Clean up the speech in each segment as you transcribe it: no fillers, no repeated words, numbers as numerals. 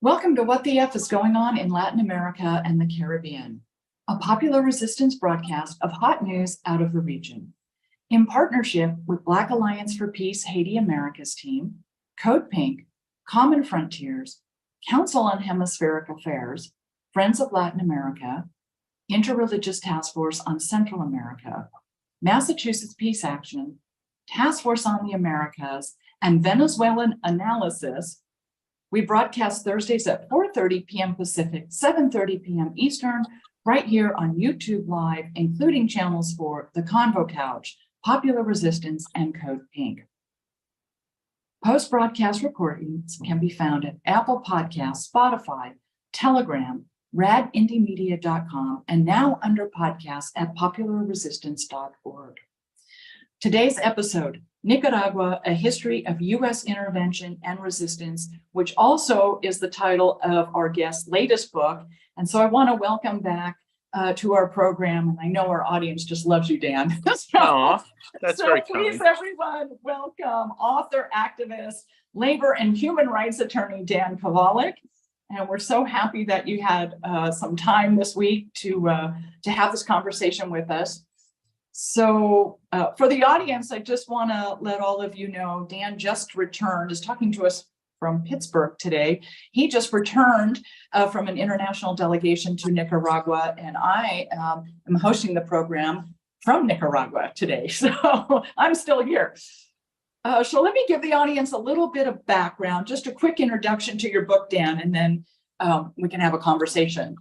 Welcome to What the F is Going On in Latin America and the Caribbean, a popular resistance broadcast of hot news out of the region. In partnership with Black Alliance for Peace Haiti Americas team, Code Pink, Common Frontiers, Council on Hemispheric Affairs, Friends of Latin America, Interreligious Task Force on Central America, Massachusetts Peace Action, Task Force on the Americas, and Venezuelan Analysis, we broadcast Thursdays at 4:30 p.m. Pacific, 7:30 p.m. Eastern, right here on YouTube Live, including channels for The Convo Couch, Popular Resistance, and Code Pink. Post-broadcast recordings can be found at Apple Podcasts, Spotify, Telegram, radindiemedia.com, and now under podcast at popularresistance.org. Today's episode, Nicaragua, A History of U.S. Intervention and Resistance, which also is the title of our guest's latest book. And so I want to welcome back to our program. And I know our audience just loves you, Dan. That's very kind. Please, everyone, welcome author, activist, labor and human rights attorney, Dan Kovalik. And we're so happy that you had some time this week to have this conversation with us. So for the audience, I just want to let all of you know, Dan just returned, is talking to us from Pittsburgh today. He just returned from an international delegation to Nicaragua, and I am hosting the program from Nicaragua today. So I'm still here. So let me give the audience a little bit of background, just a quick introduction to your book, Dan, and then we can have a conversation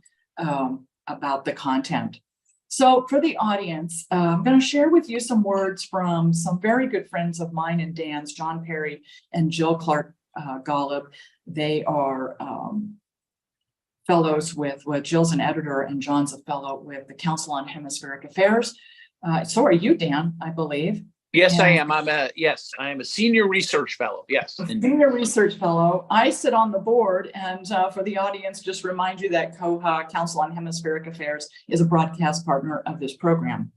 about the content. So for the audience, I'm going to share with you some words from some very good friends of mine and Dan's, John Perry and Jill Clark Golub. They are fellows with, Jill's an editor and John's a fellow with the Council on Hemispheric Affairs. So are you, Dan, I believe. Yes, I am. I am a senior research fellow. Yes. Senior research fellow. I sit on the board, and for the audience, just remind you that COHA, Council on Hemispheric Affairs, is a broadcast partner of this program.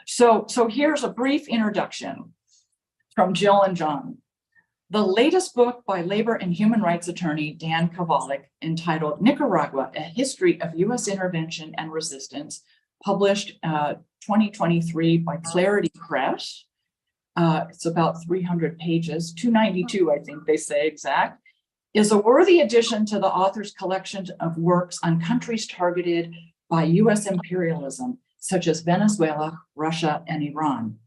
So here's a brief introduction from Jill and John. The latest book by labor and human rights attorney Dan Kovalik, entitled Nicaragua, A History of U.S. Intervention and Resistance, published 2023 by Clarity Press. It's about 300 pages, 292, I think they say exact, is a worthy addition to the author's collection of works on countries targeted by U.S. imperialism, such as Venezuela, Russia, and Iran,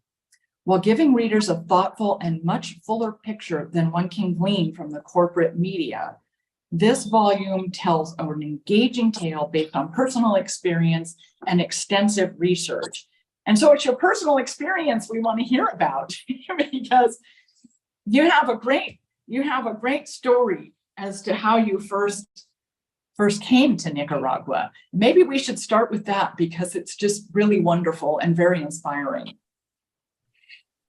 while giving readers a thoughtful and much fuller picture than one can glean from the corporate media. This volume tells an engaging tale based on personal experience and extensive research. And so it's your personal experience we want to hear about because you have a great story as to how you first came to Nicaragua. Maybe we should start with that because it's just really wonderful and very inspiring.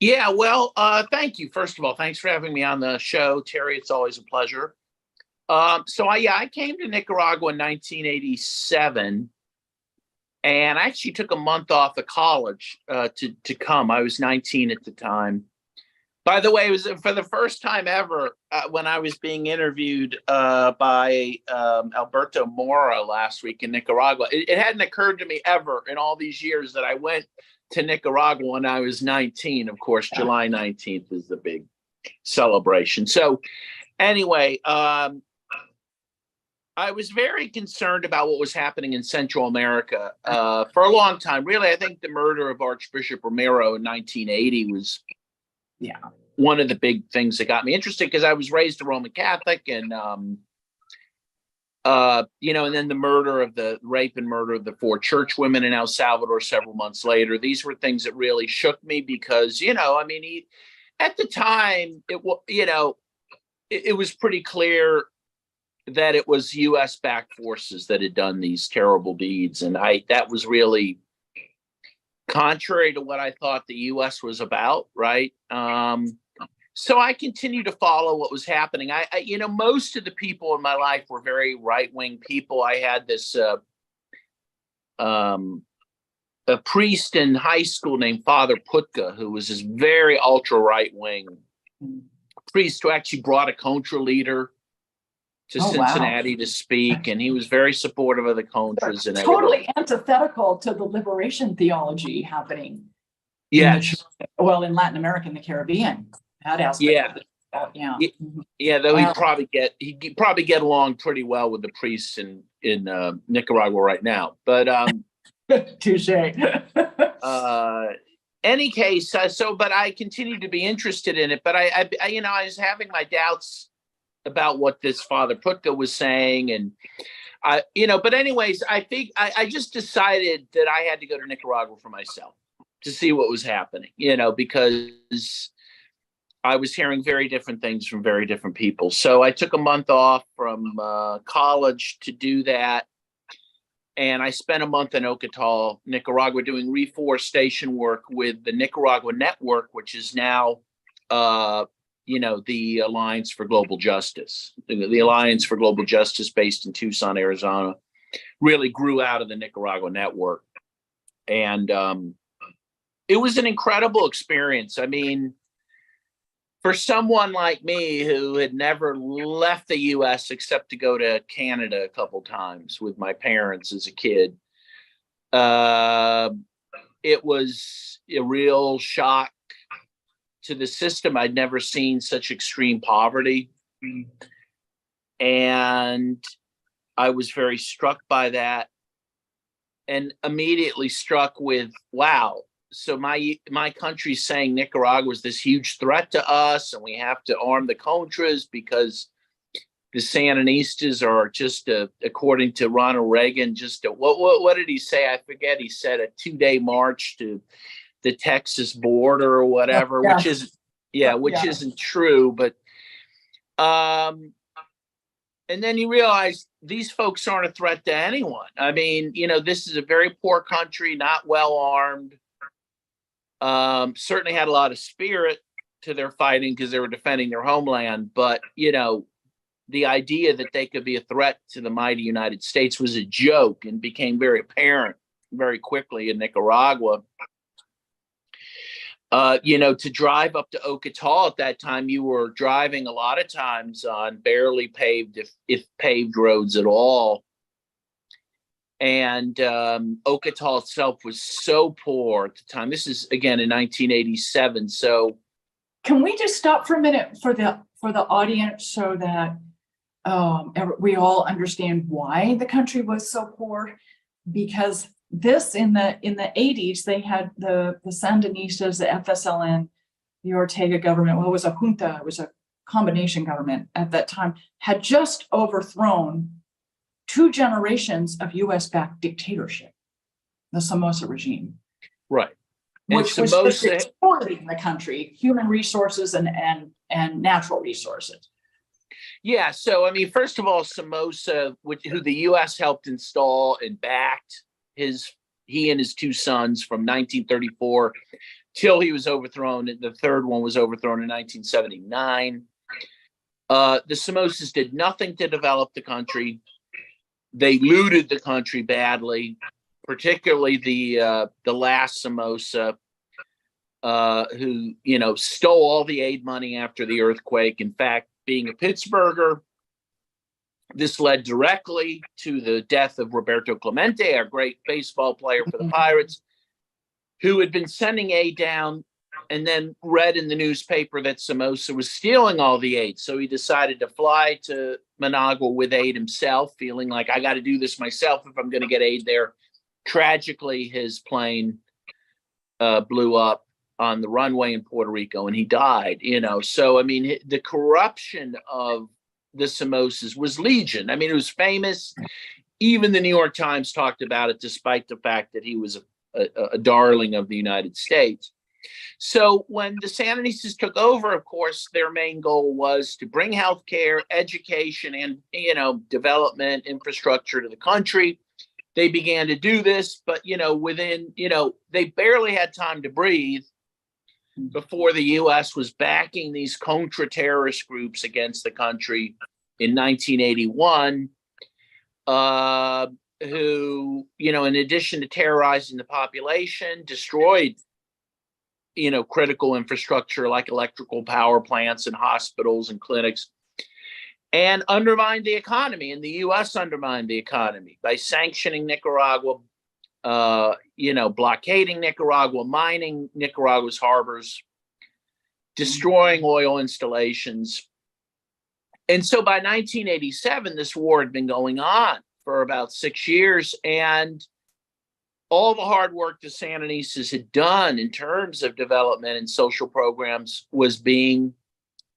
Yeah, well, thank you. First of all, thanks for having me on the show, Terry. It's always a pleasure. I came to Nicaragua in 1987, and I actually took a month off of college to come. I was 19 at the time. By the way, it was for the first time ever when I was being interviewed by Alberto Mora last week in Nicaragua. It hadn't occurred to me ever in all these years that I went to Nicaragua when I was 19. Of course, July 19th is the big celebration. So anyway, I was very concerned about what was happening in Central America for a long time. Really, I think the murder of Archbishop Romero in 1980 was one of the big things that got me interested because I was raised a Roman Catholic, and and then the rape and murder of the 4 church women in El Salvador several months later. These were things that really shook me because, at the time, it was pretty clear that it was U.S.-backed forces that had done these terrible deeds. And that was really contrary to what I thought the U.S. was about, right? So I continued to follow what was happening. Most of the people in my life were very right-wing people. I had this a priest in high school named Father Putka, who was this very ultra right-wing priest who actually brought a Contra leader to Oh, wow. Cincinnati to speak, and he was very supportive of the Contras and everything. Totally antithetical to the liberation theology happening Yes. in Latin America and the Caribbean. That aspect of it. Yeah. Yeah, though Wow. he'd probably get along pretty well with the priests in Nicaragua right now. But Touche. any case, but I continued to be interested in it. But I was having my doubts about what this Father Putka was saying, and but anyways, I think I just decided that I had to go to Nicaragua for myself to see what was happening, because I was hearing very different things from very different people. So I took a month off from college to do that. And I spent a month in Ocotal, Nicaragua, doing reforestation work with the Nicaragua Network, which is now, the Alliance for Global Justice. The Alliance for Global Justice, based in Tucson, Arizona, really grew out of the Nicaragua Network. And it was an incredible experience. I mean, for someone like me who had never left the U.S. except to go to Canada a couple times with my parents as a kid, it was a real shock to the system. I'd never seen such extreme poverty. And I was very struck by that, and immediately struck with, wow, so my country's saying Nicaragua is this huge threat to us, and we have to arm the Contras because the Sandinistas are just, according to Ronald Reagan, just what did he say? I forget. He said a 2-day march to the Texas border or whatever, which isn't true. But and then you realize these folks aren't a threat to anyone. I mean, this is a very poor country, not well armed. Certainly had a lot of spirit to their fighting because they were defending their homeland. But, the idea that they could be a threat to the mighty United States was a joke, and became very apparent very quickly in Nicaragua. To drive up to Ocotal at that time, you were driving a lot of times on barely paved, if paved roads at all. And Ocotal itself was so poor at the time. This is, again, in 1987. So can we just stop for a minute for the audience so that we all understand why the country was so poor? Because this, in the 80s, they had the Sandinistas, the FSLN, the Ortega government. Well, it was a junta, it was a combination government at that time, had just overthrown 2 generations of US-backed dictatorship, the Somoza regime. Right. Which was just exploiting the country, human resources and natural resources. Yeah. So, I mean, first of all, Somoza, who the U.S. helped install and backed, he and his 2 sons from 1934 till he was overthrown. The third one was overthrown in 1979. The Somozas did nothing to develop the country. They looted the country badly, particularly the last Somoza, who stole all the aid money after the earthquake. In fact, being a Pittsburgher, this led directly to the death of Roberto Clemente, our great baseball player for the Pirates, who had been sending aid down, and then read in the newspaper that Somoza was stealing all the aid. So he decided to fly to Managua with aid himself, feeling like, I got to do this myself if I'm going to get aid there. Tragically, his plane blew up on the runway in Puerto Rico, and he died. So I mean, the corruption of the Somozas was legion. I mean, it was famous. Even the New York Times talked about it, despite the fact that he was a darling of the United States. So when the Sandinistas took over, of course, their main goal was to bring healthcare, education, and development infrastructure to the country. They began to do this, but within they barely had time to breathe before the U.S. was backing these contra-terrorist groups against the country in 1981, who, in addition to terrorizing the population, destroyed, critical infrastructure like electrical power plants and hospitals and clinics. and undermined the economy. And the U.S. undermined the economy by sanctioning Nicaragua, blockading Nicaragua, mining Nicaragua's harbors, destroying oil installations. And so by 1987, this war had been going on for about 6 years, and all the hard work the Sandinistas had done in terms of development and social programs was being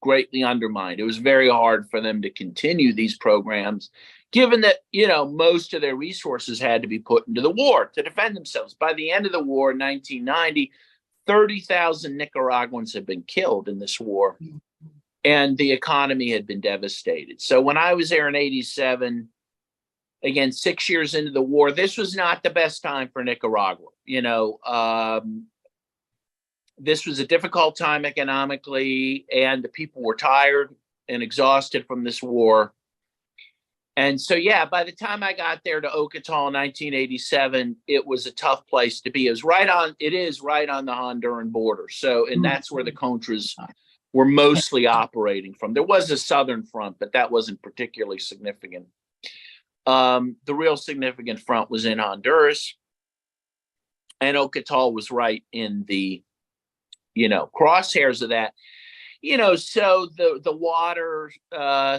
greatly undermined. It was very hard for them to continue these programs, given that, most of their resources had to be put into the war to defend themselves. By the end of the war in 1990, 30,000 Nicaraguans had been killed in this war, and the economy had been devastated. So when I was there in 87, again, 6 years into the war, this was not the best time for Nicaragua. This was a difficult time economically, and the people were tired and exhausted from this war. And so, by the time I got there to Ocotal in 1987, it was a tough place to be. It is right on the Honduran border. So, and that's where the Contras were mostly operating from. There was a southern front, but that wasn't particularly significant. The real significant front was in Honduras, and Ocotal was right in the, crosshairs of that. So the water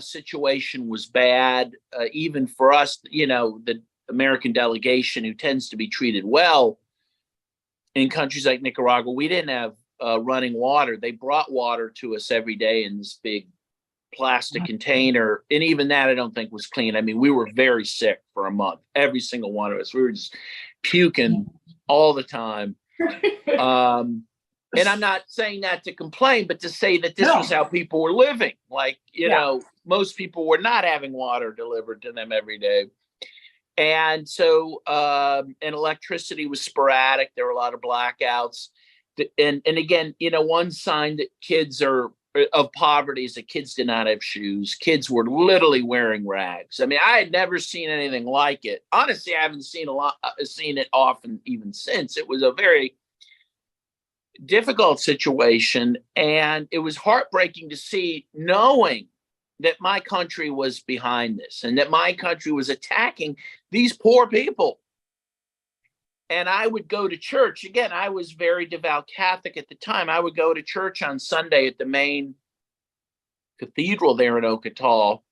situation was bad, even for us, the American delegation, who tends to be treated well in countries like Nicaragua. We didn't have running water. They brought water to us every day in this big plastic container. And even that, I don't think was clean. I mean, we were very sick for a month, every single one of us. We were just puking all the time. And I'm not saying that to complain, but to say that this was how people were living. Like, most people were not having water delivered to them every day. And so, and electricity was sporadic. There were a lot of blackouts. And again, one sign that kids are of poverty is that kids did not have shoes. Kids were literally wearing rags. I mean, I had never seen anything like it. Honestly, I haven't seen it often even since. It was a very difficult situation, and it was heartbreaking to see, knowing that my country was behind this and that my country was attacking these poor people. And I would go to church. Again, I was very devout Catholic at the time. I would go to church on Sunday at the main cathedral there in Ocotal,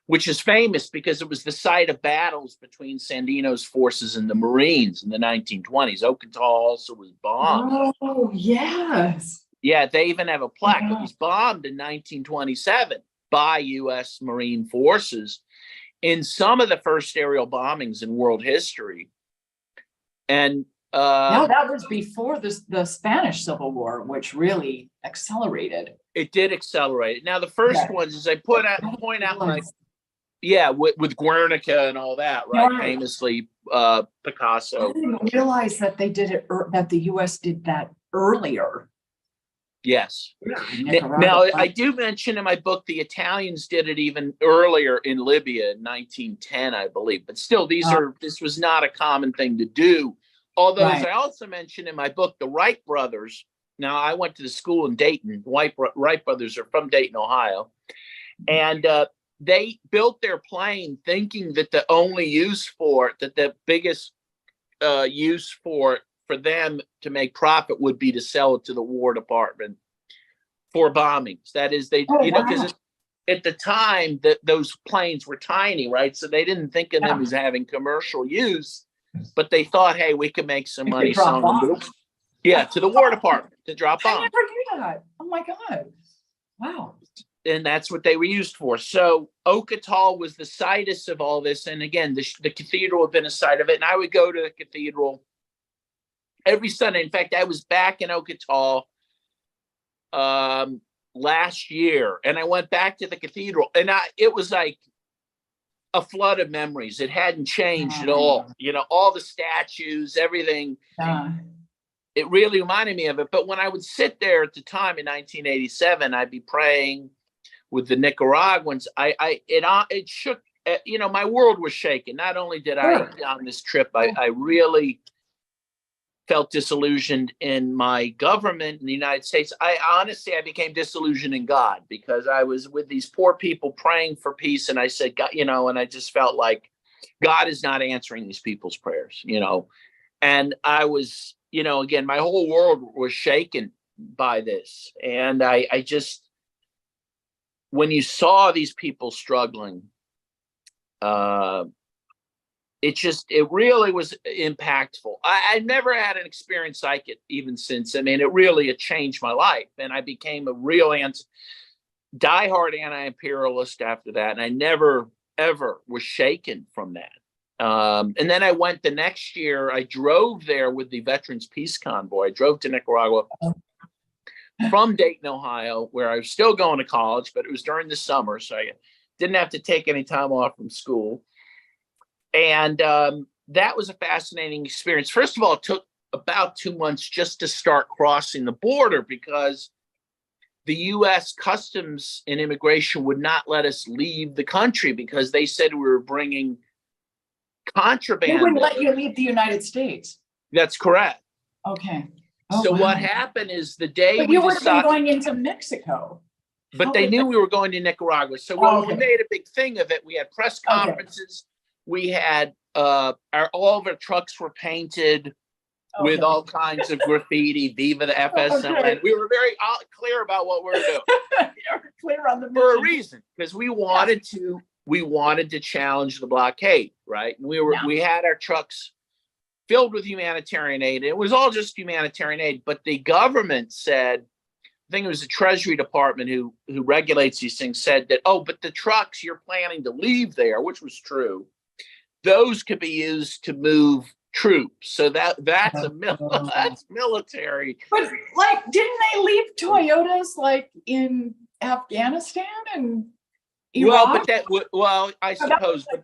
which is famous because it was the site of battles between Sandino's forces and the Marines in the 1920s. Ocotal also was bombed. Oh, yes. Yeah, they even have a plaque. It was bombed in 1927 by U.S. Marine forces in some of the first aerial bombings in world history. And no, that was before the Spanish Civil War, which really accelerated. It did accelerate. Now, the first ones, as I point out, like, with Guernica and all that, right? Famously, Picasso. I didn't realize that they did it, that the U.S. did that earlier. Yes. Now, I do mention in my book, the Italians did it even earlier in Libya in 1910, I believe. But still, this was not a common thing to do. Although, as I also mentioned in my book, the Wright brothers. Now, I went to the school in Dayton. Wright brothers are from Dayton, Ohio. And they built their plane thinking that the only use for it, that the biggest use for them to make profit would be to sell it to the War Department for bombings. That is, because at the time that those planes were tiny, right? So they didn't think of them as having commercial use, but they thought, hey, we could make some money selling them to the War Department to drop bombs. I never knew that. Oh my God. Wow. And that's what they were used for. So Ocotal was the situs of all this. And again, the cathedral had been a site of it. And I would go to the cathedral every Sunday. In fact, I was back in Ocotal last year, and I went back to the cathedral, and it was like a flood of memories. It hadn't changed at all. All the statues, everything. It really reminded me of it. But when I would sit there at the time in 1987, I'd be praying with the Nicaraguans. It shook. My world was shaken. Not only did I on this trip, I really felt disillusioned in my government in the United States. I became disillusioned in God, because I was with these poor people praying for peace. And I said, God, and I just felt like God is not answering these people's prayers, and I was, again, my whole world was shaken by this. And I just, when you saw these people struggling, it really was impactful. I never had an experience like it even since. I mean, it changed my life, and I became a real diehard anti-imperialist after that. And I never, ever was shaken from that. And then I went the next year, I drove there with the Veterans Peace Convoy. I drove to Nicaragua from Dayton, Ohio, where I was still going to college, but it was during the summer, so I didn't have to take any time off from school. And that was a fascinating experience. First of all, it took about 2 months just to start crossing the border, because the U.S. Customs and Immigration would not let us leave the country, because they said we were bringing contraband. They wouldn't let you leave the United States. That's correct. Okay. So what happened is the day but you would have been going into Mexico. But they knew we were going to Nicaragua. So when we made a big thing of it, we had press conferences. We had all of our trucks were painted with all kinds of graffiti, Viva the FSLN. We were very clear about what we were doing. You're clear on the mission. For a reason, because we wanted to challenge the blockade, right? And we had our trucks filled with humanitarian aid. It was all just humanitarian aid, but the government said, I think it was the Treasury Department who regulates these things, said that, but the trucks you're planning to leave there, which was true, those could be used to move troops. So that's that's military. But didn't they leave Toyotas in Afghanistan and Iraq? I suppose. But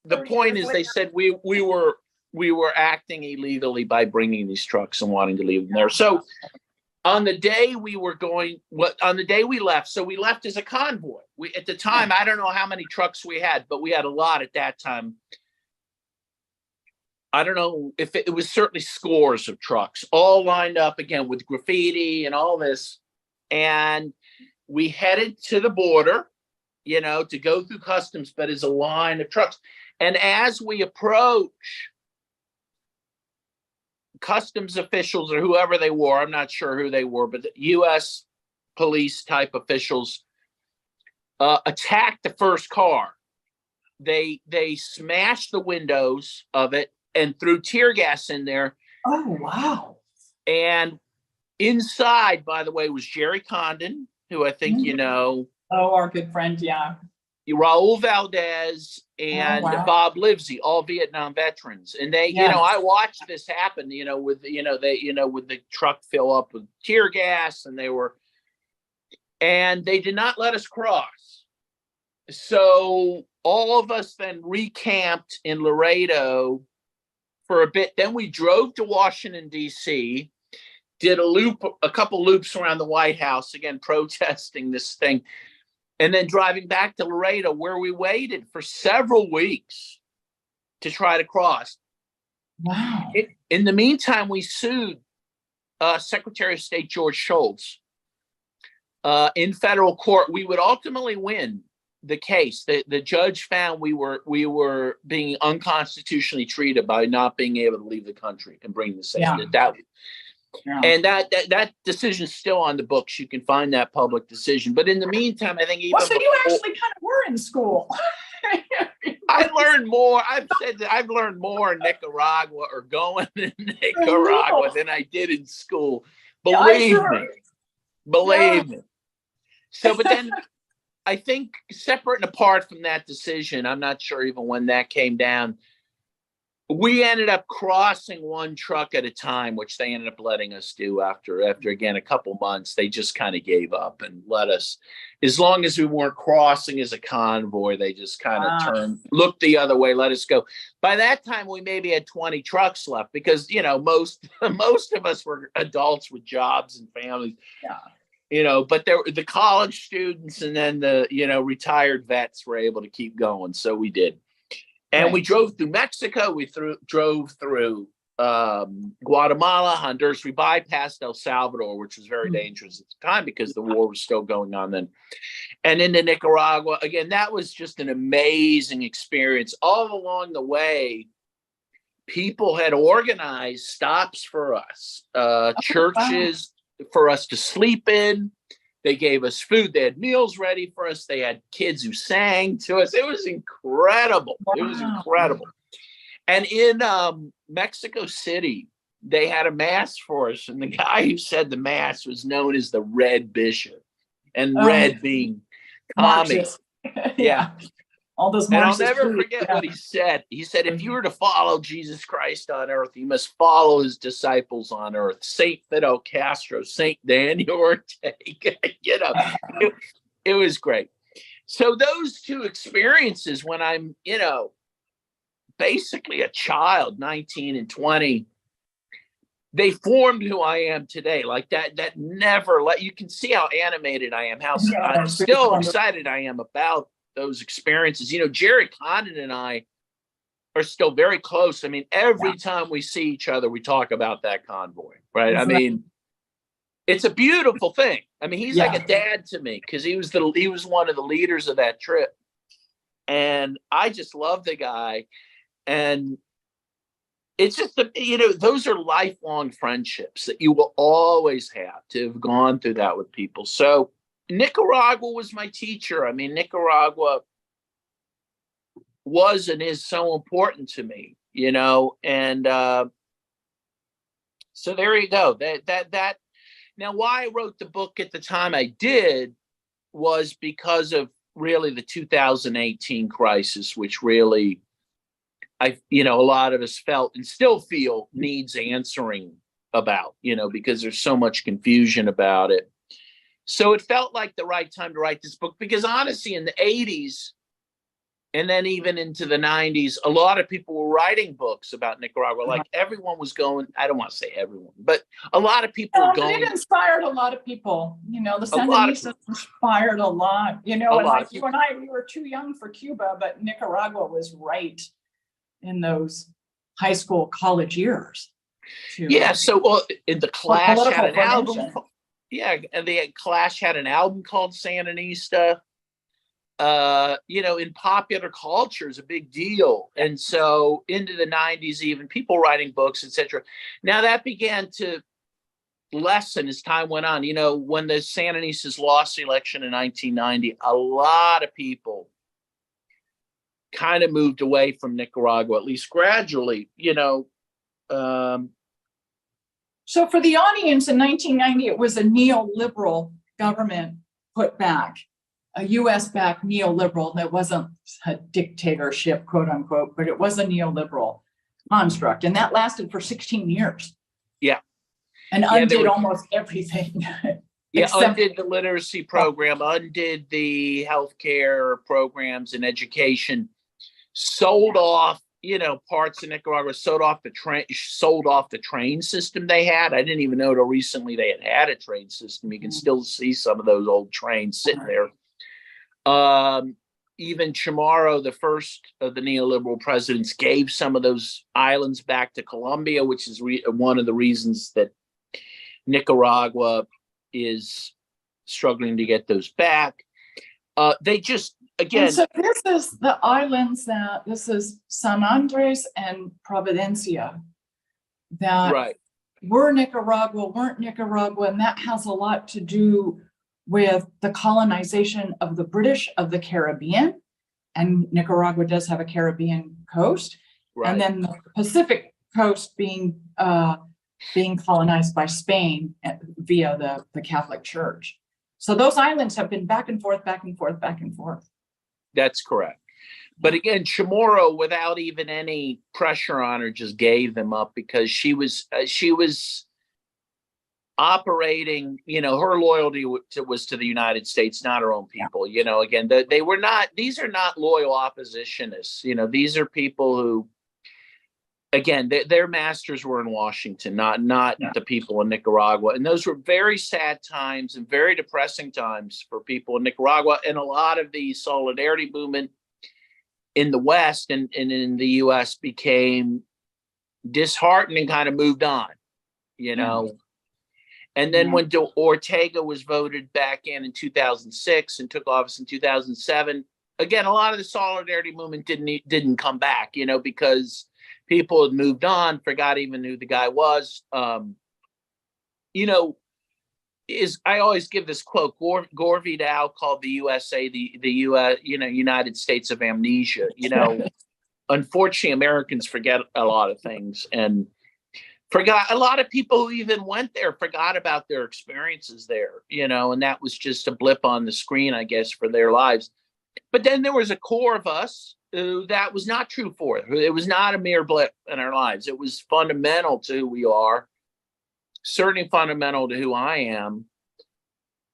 the point is, they said we were acting illegally by bringing these trucks and wanting to leave them there. So on the day we left, so we left as a convoy. At the time, I don't know how many trucks we had, but we had a lot at that time. I don't know if it was certainly scores of trucks, all lined up again with graffiti and all this. And we headed to the border, to go through customs, but as a line of trucks. And as we approach, customs officials or whoever they were, I'm not sure who they were, but the U.S. police type officials attacked the first car. They smashed the windows of it and threw tear gas in there. Oh, wow. And inside, by the way, was Jerry Condon, who I think you know. Oh, our good friend, yeah. Raul Valdez and Bob Livesey, all Vietnam veterans. And they, I watched this happen, with the truck fill up with tear gas, and they did not let us cross. So all of us then recamped in Laredo for a bit. Then we drove to Washington, D.C., did a couple loops around the White House, again, protesting this thing. And then driving back to Laredo, where we waited for several weeks to try to cross. Wow. In the meantime, we sued Secretary of State George Shultz in federal court. We would ultimately win the case. The judge found we were being unconstitutionally treated by not being able to leave the country and bring this in. And that decision is still on the books. You can find that public decision. But in the meantime, I think even so you actually kind of were in school. I learned more. I've said that I've learned more in Nicaragua or going to Nicaragua than I did in school. Believe me. So, but then I think separate and apart from that decision, I'm not sure even when that came down, we ended up crossing one truck at a time, which they ended up letting us do after again, a couple months. They just kind of gave up and let us, as long as we weren't crossing as a convoy, they just kind of looked the other way, let us go. By that time, we maybe had 20 trucks left because, most of us were adults with jobs and families. Yeah. But there were the college students and then the, retired vets were able to keep going. So we did. And we drove through Mexico. We drove through Guatemala, Honduras. We bypassed El Salvador, which was very dangerous at the time because the war was still going on then. And into Nicaragua. Again, that was just an amazing experience. All along the way, people had organized stops for us, churches for us to sleep in. They gave us food. They had meals ready for us. They had kids who sang to us. It was incredible. Wow. It was incredible. And in Mexico City, they had a mass for us. And the guy who said the mass was known as the Red Bishop. And red being commie. Yeah. All those and I'll never forget what he said. He said, if you were to follow Jesus Christ on earth, you must follow his disciples on earth. Saint Fidel Castro, Saint Daniel Ortega, it was great. So those two experiences when I'm, basically a child, 19 and 20, they formed who I am today. Like that never let, you can see how animated I am, how I'm still excited I am about those experiences. Jerry Condon and I are still very close. I mean, every time we see each other, we talk about that convoy, right? I mean, it's a beautiful thing. I mean, he's like a dad to me because he was one of the leaders of that trip. And I just love the guy. And it's just, those are lifelong friendships that you will always have to have gone through that with people. So Nicaragua was my teacher. I mean, Nicaragua was and is so important to me, and so there you go. That now why I wrote the book at the time I did was because of really the 2018 crisis, which really a lot of us felt and still feel needs answering about, because there's so much confusion about it. So it felt like the right time to write this book because honestly, in the 80s and then even into the 90s, a lot of people were writing books about Nicaragua. Like everyone was going, I don't want to say everyone, but a lot of people were going. It inspired a lot of people. The Sandinistas inspired a lot. You and I, we were too young for Cuba, but Nicaragua was right in those high school, college years. So in the Clash had an album. And the Clash had an album called Sandinista. In popular culture is a big deal. And so into the 90s, even people writing books, etc. Now that began to lessen as time went on. When the Sandinistas lost the election in 1990, a lot of people kind of moved away from Nicaragua, at least gradually, So for the audience in 1990, it was a neoliberal government put back, a US-backed neoliberal. That wasn't a dictatorship, quote unquote, but it was a neoliberal construct. And that lasted for 16 years. Yeah. And undid almost everything. Undid the literacy program, undid the healthcare programs and education, sold off parts of Nicaragua, sold off the train system they had. I didn't even know till recently they had a train system. You can still see some of those old trains sitting there. Even Chamorro, the first of the neoliberal presidents, gave some of those islands back to Colombia, which is one of the reasons that Nicaragua is struggling to get those back. They just, again. And so this is the islands this is San Andres and Providencia that were Nicaragua, weren't Nicaragua, and that has a lot to do with the colonization of the British of the Caribbean, and Nicaragua does have a Caribbean coast, and then the Pacific coast being colonized by Spain via the Catholic Church. So those islands have been back and forth, back and forth, back and forth. That's correct. But again, Chamorro, without even any pressure on her, just gave them up because she was operating, her loyalty was to the United States, not her own people. Again, they were not, these are not loyal oppositionists. These are people who, again, their masters were in Washington, not the people in Nicaragua. And those were very sad times and very depressing times for people in Nicaragua. And a lot of the solidarity movement in the West and in the US became disheartened and kind of moved on, And then when Ortega was voted back in 2006 and took office in 2007, again, a lot of the solidarity movement didn't come back, because people had moved on, forgot even who the guy was. I always give this quote, Gore Vidal called the USA the US, United States of amnesia. Unfortunately, Americans forget a lot of things, and forgot a lot of people who even went there forgot about their experiences there, and that was just a blip on the screen, I guess, for their lives. But then there was a core of us who that was not true for. It was not a mere blip in our lives. It was fundamental to who we are, certainly fundamental to who I am.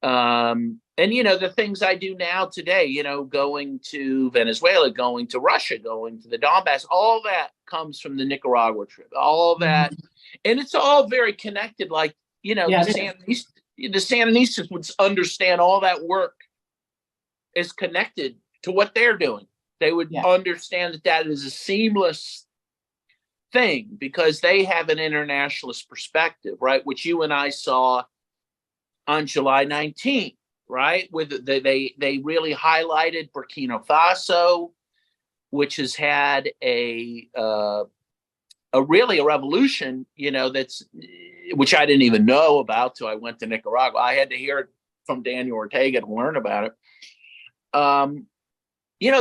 And, the things I do now today, going to Venezuela, going to Russia, going to the Donbass, all that comes from the Nicaragua trip, all that. And it's all very connected. Like, the Sandinistas would understand all that work is connected to what they're doing. They would understand that is a seamless thing because they have an internationalist perspective, right? Which you and I saw on July 19th, right? With they really highlighted Burkina Faso, which has had a revolution, which I didn't even know about till I went to Nicaragua. I had to hear it from Daniel Ortega to learn about it.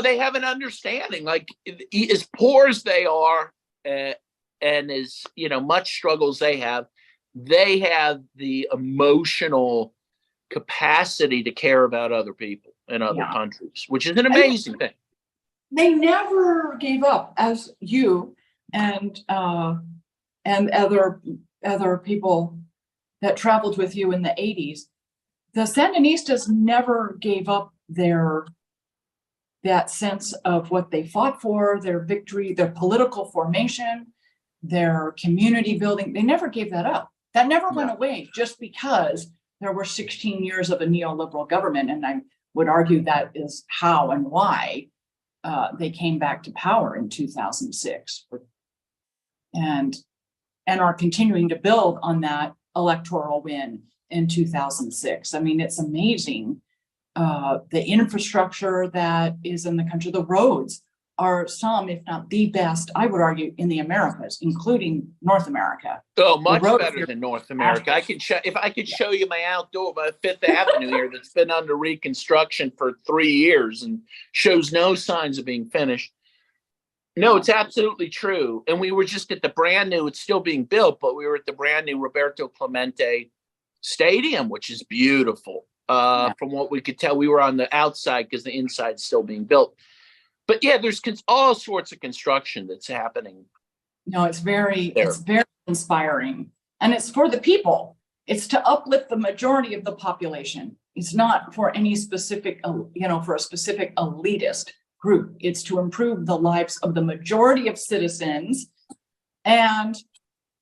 They have an understanding, like as poor as they are, and as much struggles they have the emotional capacity to care about other people in other countries, which is an amazing thing. They never gave up, as you and other people that traveled with you in the 80s. The Sandinistas never gave up that sense of what they fought for, their victory, their political formation, their community building. They never gave that up. That never went away just because there were 16 years of a neoliberal government. And I would argue that is how and why they came back to power in 2006 and are continuing to build on that electoral win in 2006. I mean, it's amazing. The infrastructure that is in the country, the roads are some, if not the best, I would argue, in the Americas, including North America. Oh, much better than North America. If I could show you my outdoor by Fifth Avenue here that's been under reconstruction for 3 years and shows no signs of being finished. No, it's absolutely true. And we were just at the brand new, it's still being built, but we were at the brand new Roberto Clemente Stadium, which is beautiful. From what we could tell, we were on the outside because the inside's still being built. But there's all sorts of construction that's happening. No, it's very inspiring. And it's for the people. It's to uplift the majority of the population. It's not for any specific, for a specific elitist group. It's to improve the lives of the majority of citizens. And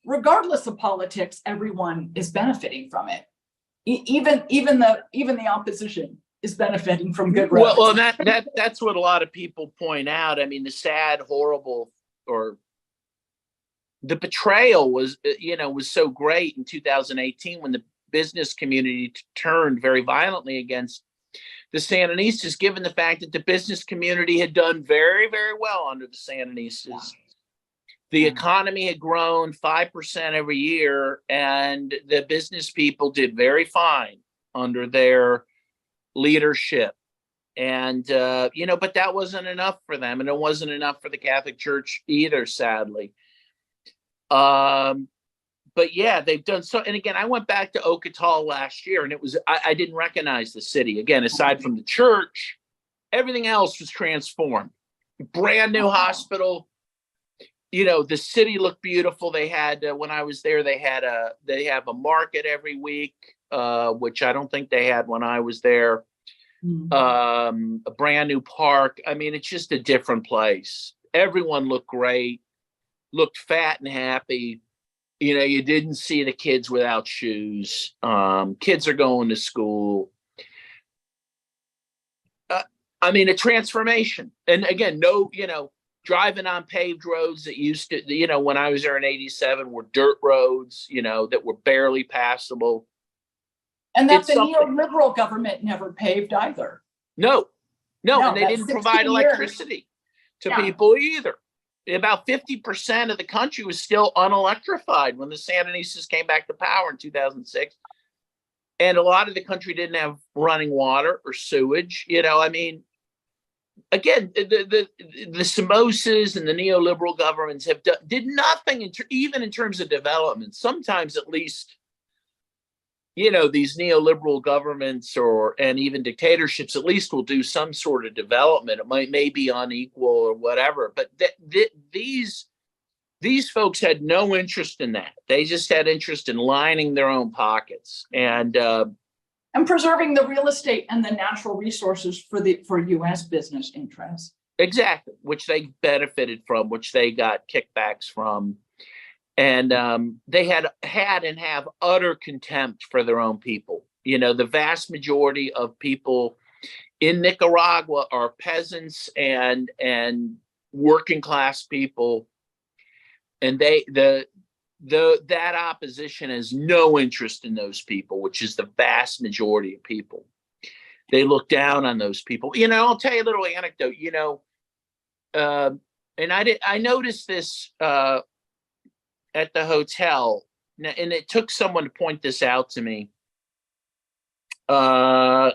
regardless of politics, everyone is benefiting from it. Even the opposition is benefiting from good roads. Well, that's what a lot of people point out. I mean, the sad, horrible, or the betrayal was so great in 2018 when the business community turned very violently against the Sandinistas, given the fact that the business community had done very, very well under the Sandinistas. The economy had grown 5% every year, and the business people did very fine under their leadership. And, but that wasn't enough for them, and it wasn't enough for the Catholic Church either, sadly. But they've done so. And again, I went back to Ocotal last year, and it was, I didn't recognize the city. Again, aside from the church, everything else was transformed. Brand new hospital. The city looked beautiful. They had, when I was there, they have a market every week, which I don't think they had when I was there. A brand new park. I mean, it's just a different place. Everyone looked great, looked fat and happy. You didn't see the kids without shoes. Kids are going to school. I mean, a transformation. And again, driving on paved roads that used to, you know, when I was there in 87 were dirt roads, you know, that were barely passable. And that the neoliberal government never paved either. No, and they didn't provide electricity to people either. About 50% of the country was still unelectrified when the Sandinistas came back to power in 2006. And a lot of the country didn't have running water or sewage. You know, I mean, again, the Somosas and the neoliberal governments did nothing, even in terms of development. Sometimes, at least, you know, these neoliberal governments and even dictatorships at least will do some sort of development. It may be unequal or whatever, but these folks had no interest in that. They just had interest in lining their own pockets and preserving the real estate and the natural resources for U.S. business interests. Exactly, which they benefited from, which they got kickbacks from. And they had and have utter contempt for their own people. You know, the vast majority of people in Nicaragua are peasants and working class people, and that opposition has no interest in those people, which is the vast majority of people. They look down on those people. You know, I'll tell you a little anecdote. You know, and I noticed this. At the hotel, and it took someone to point this out to me. I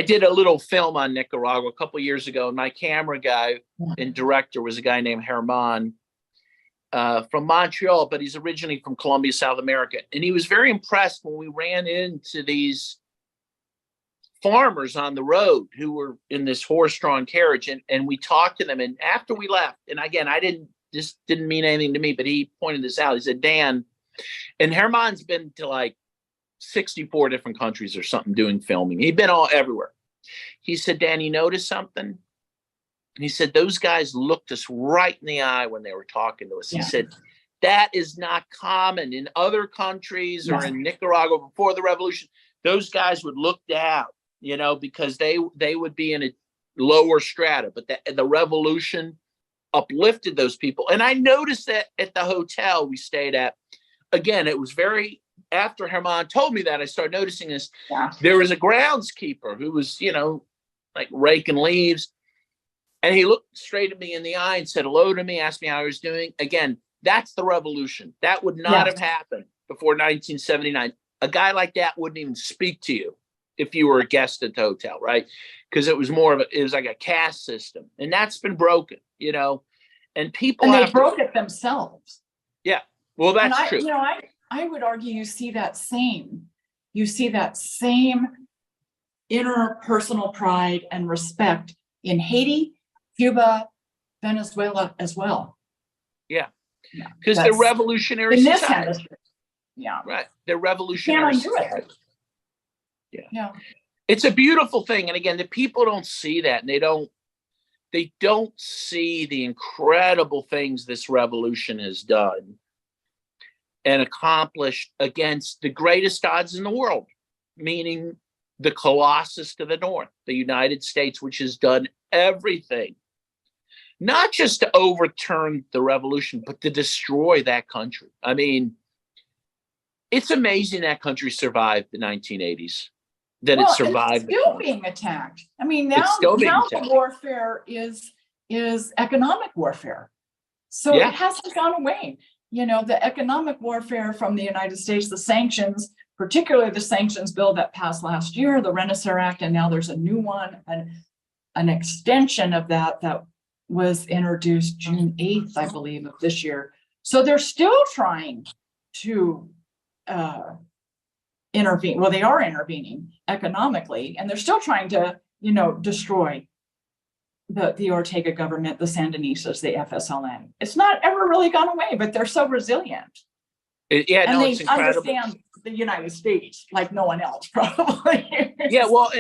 did a little film on Nicaragua a couple of years ago, and my camera guy and director was a guy named Herman from Montreal, but he's originally from Colombia, South America. And he was very impressed when we ran into these farmers on the road who were in this horse-drawn carriage, and we talked to them. And after we left, and again, this didn't mean anything to me, but he pointed this out. He said, Dan, and Herman's been to like 64 different countries or something doing filming. He'd been everywhere. He said, Dan, you noticed something? And he said, those guys looked us right in the eye when they were talking to us. He said, that is not common in other countries or in Nicaragua before the revolution. Those guys would look down, you know, because they would be in a lower strata, but the revolution uplifted those people. And I noticed that at the hotel we stayed at. Again, it was after Herman told me that, I started noticing this. There was a groundskeeper who was, you know, like raking leaves. And he looked straight at me in the eye and said hello to me, asked me how I was doing. Again, that's the revolution. That would not have happened before 1979. A guy like that wouldn't even speak to you if you were a guest at the hotel, right? Because it was it was like a caste system. And that's been broken, you know, and people. And they broke it themselves. Yeah. Well, that's true. You know, I would argue you see that same interpersonal pride and respect in Haiti, Cuba, Venezuela as well. Yeah. Because they're revolutionary in this society. hemisphere. Yeah. Right. They're revolutionary society. Yeah. It's a beautiful thing. And again, the people don't see that, and they don't see the incredible things this revolution has done and accomplished against the greatest odds in the world, meaning the Colossus to the north, the United States, which has done everything, not just to overturn the revolution, but to destroy that country. I mean, it's amazing that country survived the 1980s. It survived. It's still being attacked. I mean, now the warfare is economic warfare. So it hasn't gone away. You know, the economic warfare from the United States, the sanctions, particularly the sanctions bill that passed last year, the Renaissance Act, and now there's a new one, an extension of that was introduced June 8th, I believe, of this year. So they're still trying to intervene. Well, they are intervening economically, and they're still trying to, you know, destroy the Ortega government, the Sandinistas, the FSLN. It's not ever really gone away, but they're so resilient. They understand the United States like no one else, probably. Yeah, well,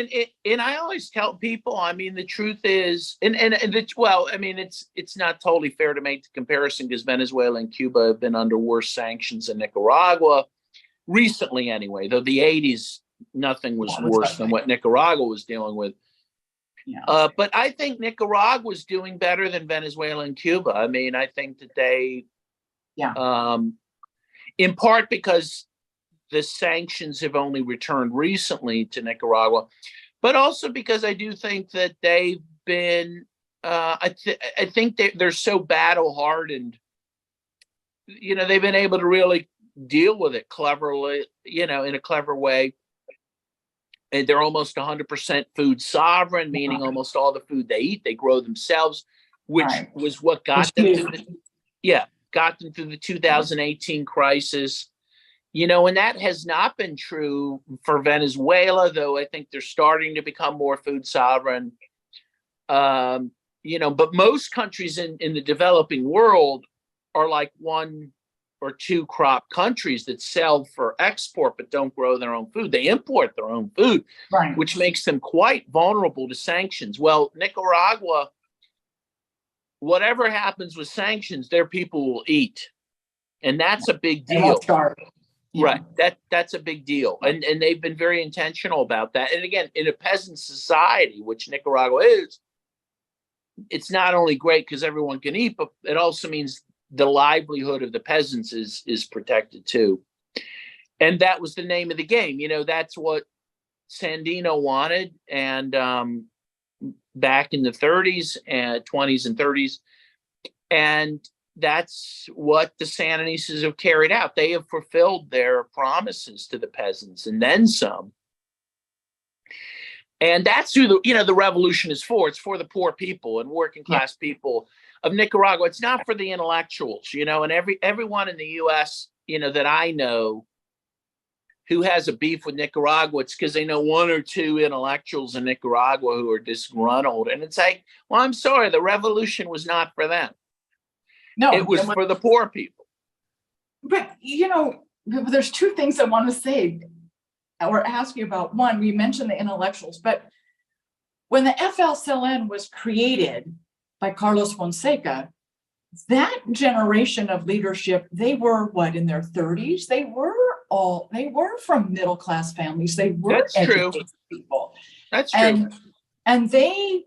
and I always tell people, I mean, the truth is, I mean, it's not totally fair to make the comparison because Venezuela and Cuba have been under worse sanctions than Nicaragua recently, anyway. Though the 80s, nothing was worse than what Nicaragua was dealing with. Yeah. But I think Nicaragua was doing better than Venezuela and Cuba. I mean, I think that they, in part because the sanctions have only returned recently to Nicaragua, but also because I do think that they've been, I think they're so battle hardened. They've been able to really deal with it cleverly, in a clever way. And they're almost 100% food sovereign, meaning almost all the food they eat, they grow themselves, which was what got them through the 2018 crisis. And that has not been true for Venezuela, though I think they're starting to become more food sovereign. But most countries in the developing world are like one or two crop countries that sell for export but don't grow their own food. They import their own food, which makes them quite vulnerable to sanctions. Well, Nicaragua, whatever happens with sanctions, their people will eat. And that's a big deal. Right. That's a big deal. And they've been very intentional about that. And again, in a peasant society, which Nicaragua is, it's not only great because everyone can eat, but it also means the livelihood of the peasants is protected too. And that was the name of the game. That's what Sandino wanted. And back in the 30s and 20s and 30s. And that's what the Sandinistas have carried out. They have fulfilled their promises to the peasants and then some. And that's who the revolution is for. It's for the poor people and working class people of Nicaragua. It's not for the intellectuals, and everyone in the U.S., that I know who has a beef with Nicaragua, it's because they know one or two intellectuals in Nicaragua who are disgruntled. And it's like, well, I'm sorry, the revolution was not for them. No, it was for the poor people. But, there's two things I want to say or ask you about. One, we mentioned the intellectuals, but when the FSLN was created by Carlos Fonseca, that generation of leadership, they were in their 30s? They were from middle-class families. They were educated people. That's true. And they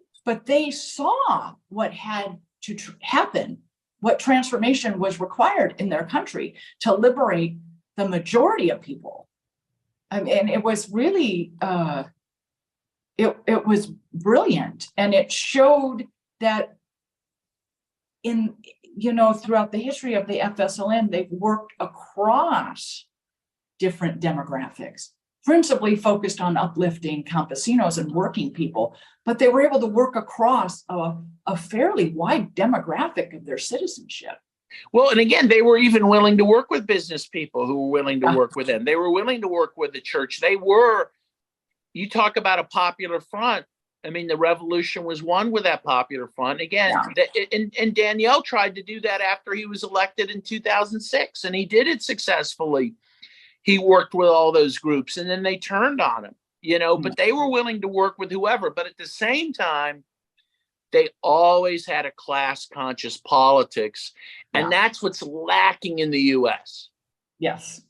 saw what had to happen, what transformation was required in their country to liberate the majority of people. And it was really, it was brilliant. And it showed that throughout the history of the FSLN, they've worked across different demographics, principally focused on uplifting campesinos and working people, but they were able to work across a fairly wide demographic of their citizenship. Well, and again, they were even willing to work with business people who were willing to work with them. They were willing to work with the church. You talk about a popular front. I mean, the revolution was won with that popular front. Again, and Danielle tried to do that after he was elected in 2006, and he did it successfully. He worked with all those groups, and then they turned on him, but they were willing to work with whoever. But at the same time, they always had a class-conscious politics, and that's what's lacking in the U.S. Yes.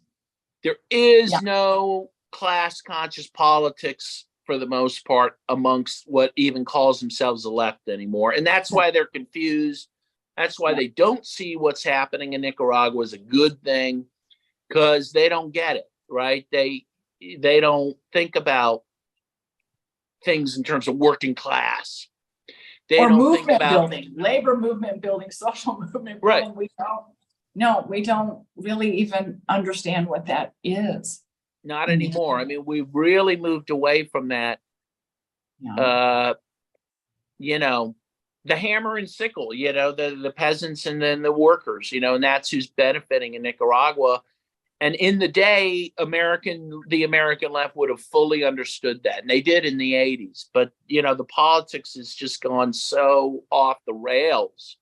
There is no class-conscious politics for the most part amongst what even calls themselves the left anymore. And that's why they're confused. That's why they don't see what's happening in Nicaragua as a good thing, because they don't get it, right? They don't think about things in terms of working class. They or don't movement think about building, labor movement building, social movement building. Right. We don't really even understand what that is. Not anymore. I mean, we've really moved away from that. The hammer and sickle, the peasants and then the workers, and that's who's benefiting in Nicaragua. And in the day, the American left would have fully understood that. And they did in the 80s. But, the politics has just gone so off the rails.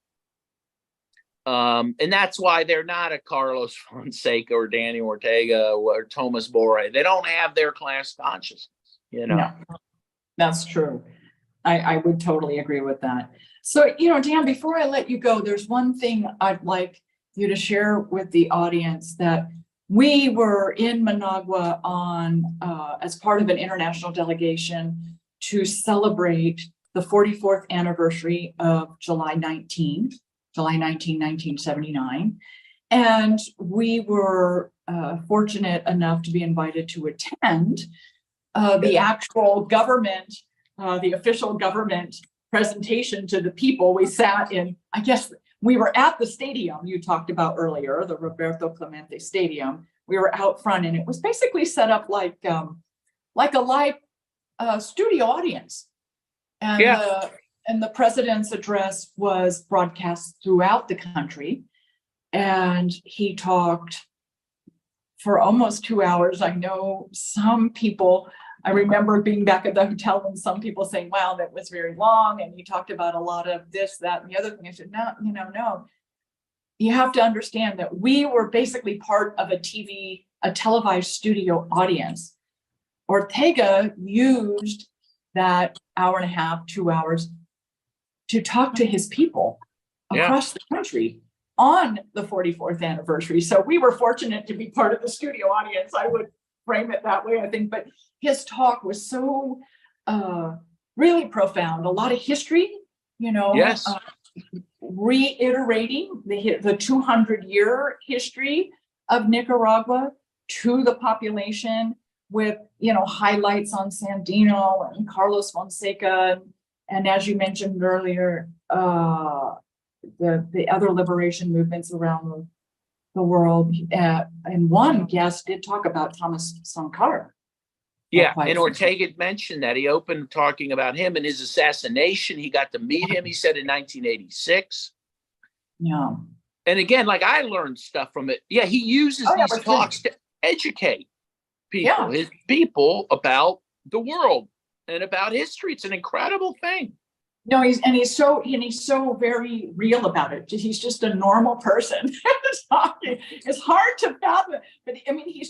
And that's why they're not a Carlos Fonseca or Danny Ortega or Thomas Borré. They don't have their class consciousness, No, that's true. I would totally agree with that. So, Dan, before I let you go, there's one thing I'd like you to share with the audience that we were in Managua as part of an international delegation to celebrate the 44th anniversary of July 19, 1979. And we were fortunate enough to be invited to attend the actual government, the official government presentation to the people. We sat in, I guess we were at the stadium you talked about earlier, the Roberto Clemente Stadium. We were out front, and it was basically set up like a live studio audience. And the president's address was broadcast throughout the country. And he talked for almost 2 hours. I know some people, I remember being back at the hotel and some people saying, wow, that was very long. And he talked about a lot of this, that, and the other thing. I said, no. You have to understand that we were basically part of a televised studio audience. Ortega used that hour and a half, 2 hours to talk to his people across the country on the 44th anniversary. So we were fortunate to be part of the studio audience. I would frame it that way, I think. But his talk was so really profound. A lot of history, reiterating the 200-year history of Nicaragua to the population with, highlights on Sandino and Carlos Fonseca. And as you mentioned earlier, the other liberation movements around the world. And one guest did talk about Thomas Sankara. Yeah, and Ortega mentioned that. He opened talking about him and his assassination. He got to meet him, he said, in 1986. Yeah. And again, like, I learned stuff from it. Yeah, he uses these talks to educate people, his people, about the world and about history. It's an incredible thing. No, he's so very real about it. He's just a normal person talking. It's hard to fathom, but I mean,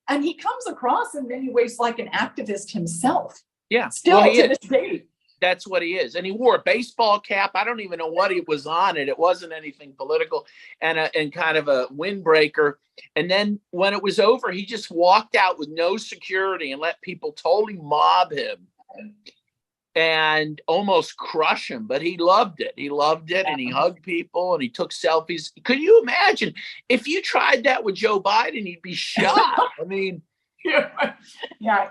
and he comes across in many ways like an activist himself. Yeah, still to this day. That's what he is. And he wore a baseball cap. I don't even know what it was on it. It wasn't anything political, and kind of a windbreaker. And then when it was over, he just walked out with no security and let people totally mob him and almost crush him. But he loved it. He loved it, and he hugged people, and he took selfies. Could you imagine if you tried that with Joe Biden? You'd be shot. I mean, yeah.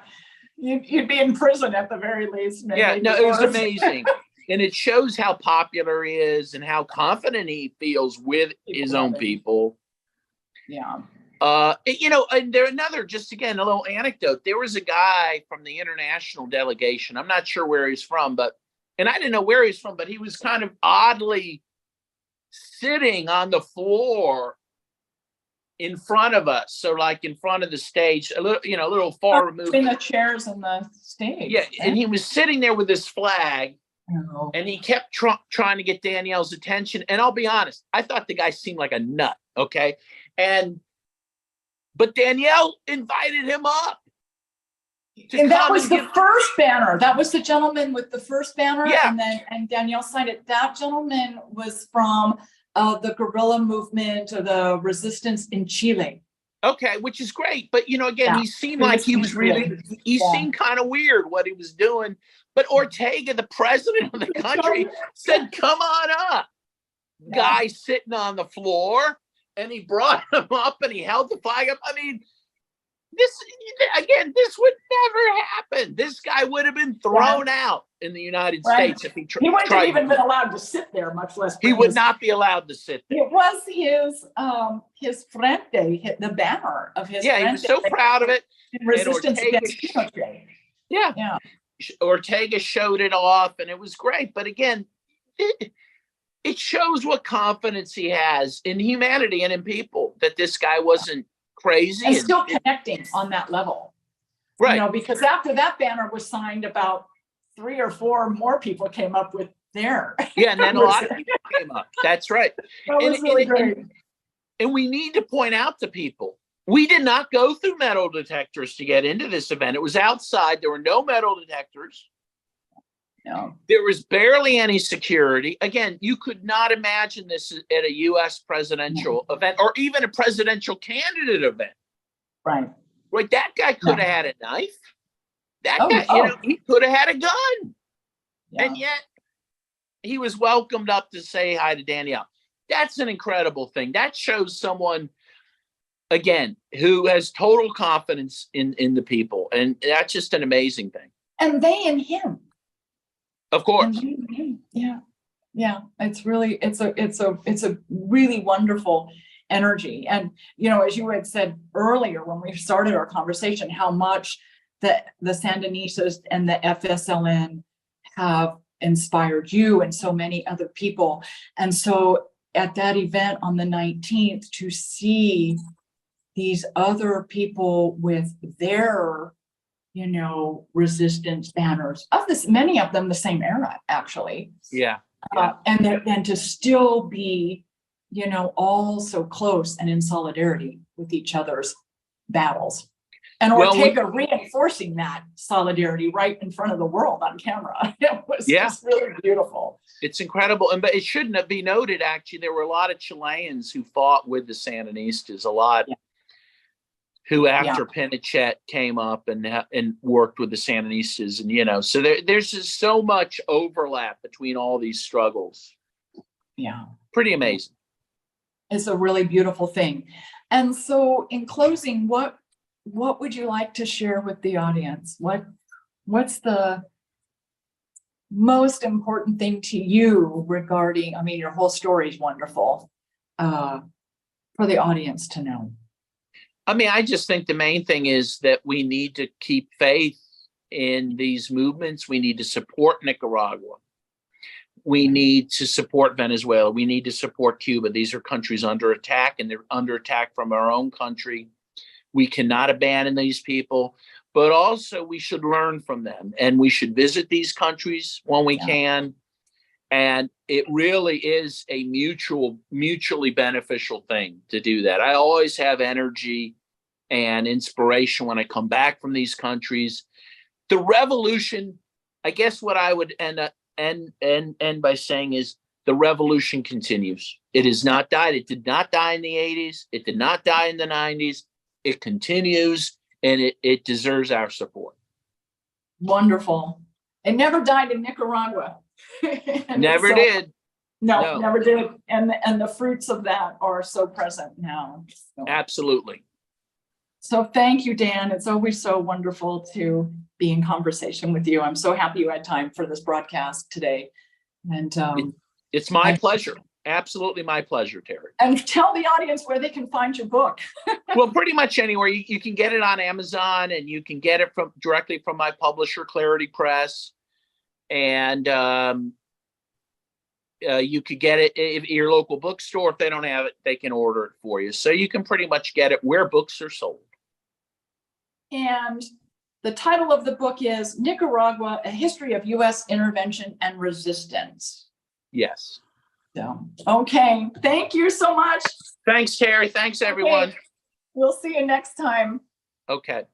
You'd be in prison at the very least. Maybe. Yeah, no, it was amazing. And it shows how popular he is and how confident he feels with his own people. Yeah. And there another, just again, a little anecdote. There was a guy from the international delegation. I'm not sure where he's from, and I didn't know where he's from, but he was kind of oddly sitting on the floor in front of us. So like in front of the stage, a little far removed. Between the chairs and the stage. Yeah. And he was sitting there with this flag, and he kept trying to get Danielle's attention. And I'll be honest, I thought the guy seemed like a nut. Okay. But Danielle invited him up. And that was the first banner. That was the gentleman with the first banner. Yeah. And Danielle signed it. That gentleman was from the guerrilla movement or the resistance in Chile. Okay, which is great. But, again, he seemed like he was seemed kind of weird what he was doing. But Ortega, the president of the country, said, come on up. Yeah. Guy sitting on the floor, and he brought him up and he held the flag up. I mean, this would never happen. This guy would have been thrown out in the United States if he he wouldn't have even been allowed to sit there, much less. He would not be allowed to sit there. It was his frente, the banner of his. Yeah, he was so proud of it. Resistance against Pinochet. Yeah. Ortega showed it off, and it was great. But again, it shows what confidence he has in humanity and in people, that this guy wasn't crazy and still connecting on that level, right? Because after that banner was signed, about 3 or 4 more people came up with their and then a lot of people came up. That's right. That was really great. And we need to point out to people, we did not go through metal detectors to get into this event. It was outside. There were no metal detectors. No. There was barely any security. Again, you could not imagine this at a U.S. presidential event or even a presidential candidate event. Right. That guy could have had a knife. That guy, he could have had a gun. And yet he was welcomed up to say hi to Danielle. That's an incredible thing. That shows someone, again, who has total confidence in the people. And that's just an amazing thing. And they and him. Of course. And him. Yeah. Yeah. It's a really wonderful energy. And, you know, as you had said earlier, when we started our conversation, how much the Sandinistas and the FSLN have inspired you and so many other people. And so at that event on the 19th, to see these other people with their, you know, resistance banners of this, many of them the same era, actually. Yeah. And to still be, you know, all so close and in solidarity with each other's battles. And Ortega reinforcing that solidarity right in front of the world on camera. It was just really beautiful. It's incredible. But it shouldn't be noted, actually, there were a lot of Chileans who fought with the Sandinistas, a lot who after Pinochet came up and worked with the Sandinistas. And, you know, so there's just so much overlap between all these struggles. Yeah. Pretty amazing. It's a really beautiful thing. And so in closing, what would you like to share with the audience? What's the most important thing to you regarding, I mean, your whole story is wonderful, for the audience to know? I mean, I just think the main thing is that we need to keep faith in these movements. We need to support Nicaragua. We need to support Venezuela. We need to support Cuba. These are countries under attack, and they're under attack from our own country. We cannot abandon these people, but also we should learn from them, and we should visit these countries when we can. And it really is a mutually beneficial thing to do that. I always have energy and inspiration when I come back from these countries. The revolution, I guess what I would end by saying is the revolution continues. It has not died. It did not die in the 80s. It did not die in the 90s. It continues, and it deserves our support. Wonderful. It never died in Nicaragua. Never did. No, never did. And the fruits of that are so present now. So. Absolutely. So thank you, Dan. It's always so wonderful to be in conversation with you. I'm so happy you had time for this broadcast today. And it's my pleasure. Absolutely my pleasure, Terry. And tell the audience where they can find your book. Well, pretty much anywhere. You can get it on Amazon, and you can get it directly from my publisher, Clarity Press. And you could get it at your local bookstore. If they don't have it, they can order it for you. So you can pretty much get it where books are sold. And the title of the book is Nicaragua, A History of U.S. Intervention and Resistance. Yes. So, okay. Thank you so much. Thanks, Terry. Thanks, everyone. Okay. We'll see you next time. Okay.